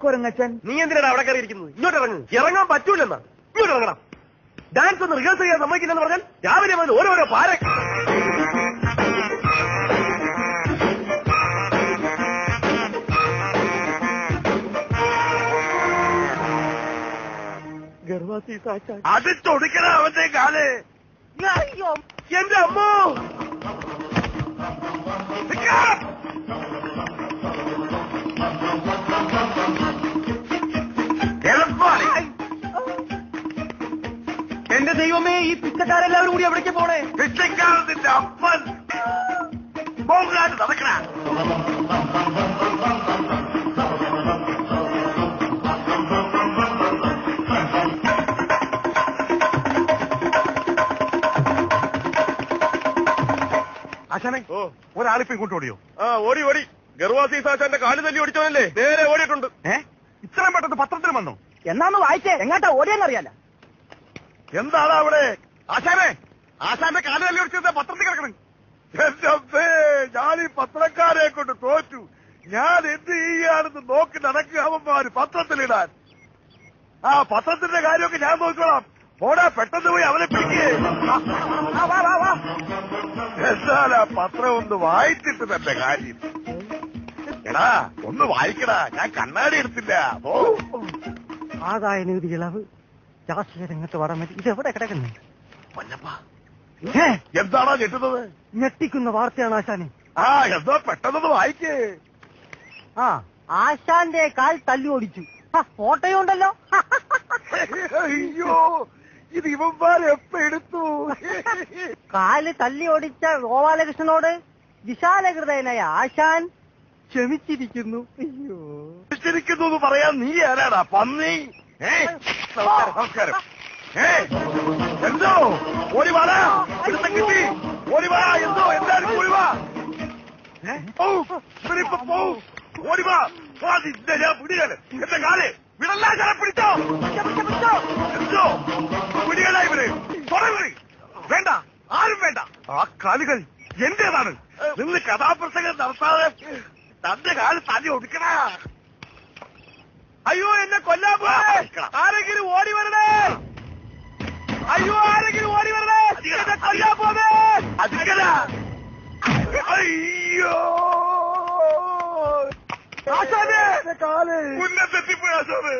കുരങ്ങച്ചൻ. നീ എന്തിനാണ് അവിടെ കയറിയിരിക്കുന്നത്? ഇങ്ങോട്ട് ഇറങ്ങും. ഇറങ്ങാൻ പറ്റൂലെന്നാ. ഇങ്ങോട്ട് ഇറങ്ങണം. ഡാൻസ് ഒന്ന് റിഹേഴ്സൽ ചെയ്യാൻ സമ്മതിക്കില്ലെന്ന് പറഞ്ഞാൽ രാവിലെ മുതൽ ഓരോരോ പാര. അത് ചൊടിക്കണ അവന്റെ കാല്. എന്റെ അമ്മോ, എന്റെ ദൈവമേ, ഈ പിച്ചക്കാരെല്ലാവരും കൂടി എവിടേക്ക് പോണേ? പിച്ചക്കാരത്തിന്റെ അപ്പൻ പോകാണ്ട് നടക്കണ. ആശാനെ, ഒരാളിപ്പോ ഇങ്ങോട്ട് ഓടിയോ? ഓടി ഓടി. ഗർവാസി സാച്ചാന്റെ കാല് തല്ലി ഓടിച്ചവനല്ലേ നേരെ ഓടിയിട്ടുണ്ട്. ഇത്രയും പെട്ടെന്ന് പത്രത്തിൽ വന്നു. എന്നാന്ന് വായിച്ചേ, എങ്ങാട്ടാ ഓടിയെന്നറിയാല. എന്താണ് അവിടെ? ആശാനെ, ആശാന്റെ കാല് തല്ലി ഓടിച്ചത് പത്രത്തിൽ കിടക്കണം. എന്റെ ഞാൻ ഈ പത്രക്കാരെ കൊണ്ട് തോറ്റു. ഞാൻ എന്ത് ചെയ്യാണെന്ന് നോക്കി നടക്കുക അവന്മാര് പത്രത്തിലിടാൻ. ആ പത്രത്തിന്റെ കാര്യമൊക്കെ ഞാൻ നോക്കണം. ഓടാ, പെട്ടെന്ന് പോയി അവനെ പിടിക്കേ. എന്നാലാ പത്രം ഒന്ന് വായിച്ചിട്ട് തന്റെ കാര്യം. എടാ, ഒന്ന് വായിക്കടാ. ഞാൻ കണ്ണാടി എടുത്തില്ല. ആദായ നികുതി ഇളവ്, രാഷ്ട്രീയ രംഗത്ത് വടമതി, ഇതെവിടെ കിടക്കുന്നു? എന്താണോ ഞെട്ടുന്നത്? ഞെട്ടിക്കുന്ന വാർത്തയാണ് ആശാനെ. എന്തോ പെട്ടെന്ന് വായിക്കേ. ആശാന്റെ കാൽ തല്ലി ഓടിച്ചു. ഫോട്ടോയുണ്ടല്ലോ. അയ്യോ, ഇത് ഇവന്മാരെ എപ്പ എടുത്തു? കാല് തല്ലി ഓടിച്ച ഗോപാലകൃഷ്ണനോട് വിശാലഹൃദയനായ ആശാൻ ക്ഷമിച്ചിരിക്കുന്നു. അയ്യോ, ക്ഷമിച്ചിരിക്കുന്നു എന്ന് പറയാൻ നീ ആരാടാ പന്നി? നമസ്കാരം. എന്തോ ഓടിവാടാ, കിട്ടി ഓടിവാ. എന്തോ എന്തായാലും ഓടിവാ. ഇവരിപ്പോ പോവും. ഓടിവാ. ഞാൻ പിടികള്. എന്റെ കാല് വിടല്ലാ. ഞാൻ പിടിച്ചോ. എന്തോ പിടികളാ ഇവര്. വേണ്ട, ആരും വേണ്ട. ആ കാലുകൾ എന്റേതാണ്. നിന്ന് കഥാപ്രസംഗം നടത്താതെ തന്റെ കാല് തല്ലി ഒടുക്കണ. അയ്യോ, എന്നെ കൊല്ലാൻ പോലെ. ആരെങ്കിലും ഓടി വരണേ. അയ്യോ, ആരെങ്കിലും ഓടി വരണേ. എന്നെ കൊല്ലാൻ പോലെ. അതിക്കല. അയ്യോ, ആശാനെ കാല് ഉന്നത്തെത്തിപ്പോയി. ആശാനെ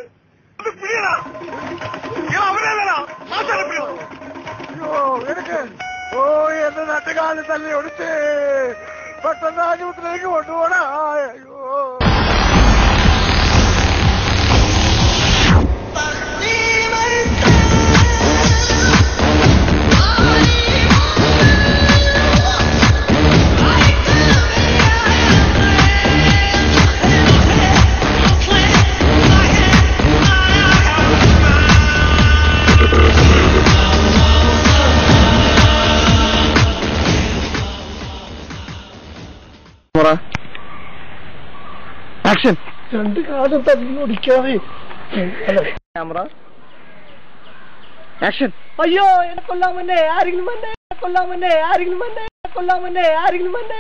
അത് പിടിയടാ. അവരല്ലടാ ആശാനെ പിടിയോ. അയ്യോ, എനിക്ക് എന്റെ നട്ടുകാലം തല്ലി ഒടിച്ച് പെട്ടെന്ന് ആശുപത്രിയിലേക്ക് കൊണ്ടുപോടാ. അയ്യോ, ആക്ഷൻ. രണ്ട് കാലം തന്നോടിക്കാതെ ക്യാമറ ആക്ഷൻ. അയ്യോ, എന്നെ കൊല്ലാമന്നെ. ആരെങ്കിലും വന്നേ. കൊല്ലാമന്നെ. ആരെങ്കിലും വന്നേ. കൊല്ലാമന്നെ. ആരെങ്കിലും വന്നേ.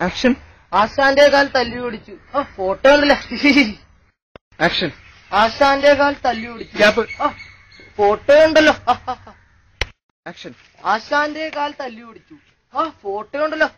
ആക്ഷൻ. ആശാന്റെ കാൽ തല്ലി ഓടിച്ചു. ഫോട്ടോ ഉണ്ടല്ലോ. ആക്ഷൻ. ആശാന്റെ കാൽ തല്ലി ഓടിച്ചു. ക്യാപ്പ്. ഫോട്ടോ ഉണ്ടല്ലോ. ആക്ഷൻ. ആശാന്റെ കാൽ തല്ലി ഓടിച്ചു. ഫോട്ടോ ഉണ്ടല്ലോ.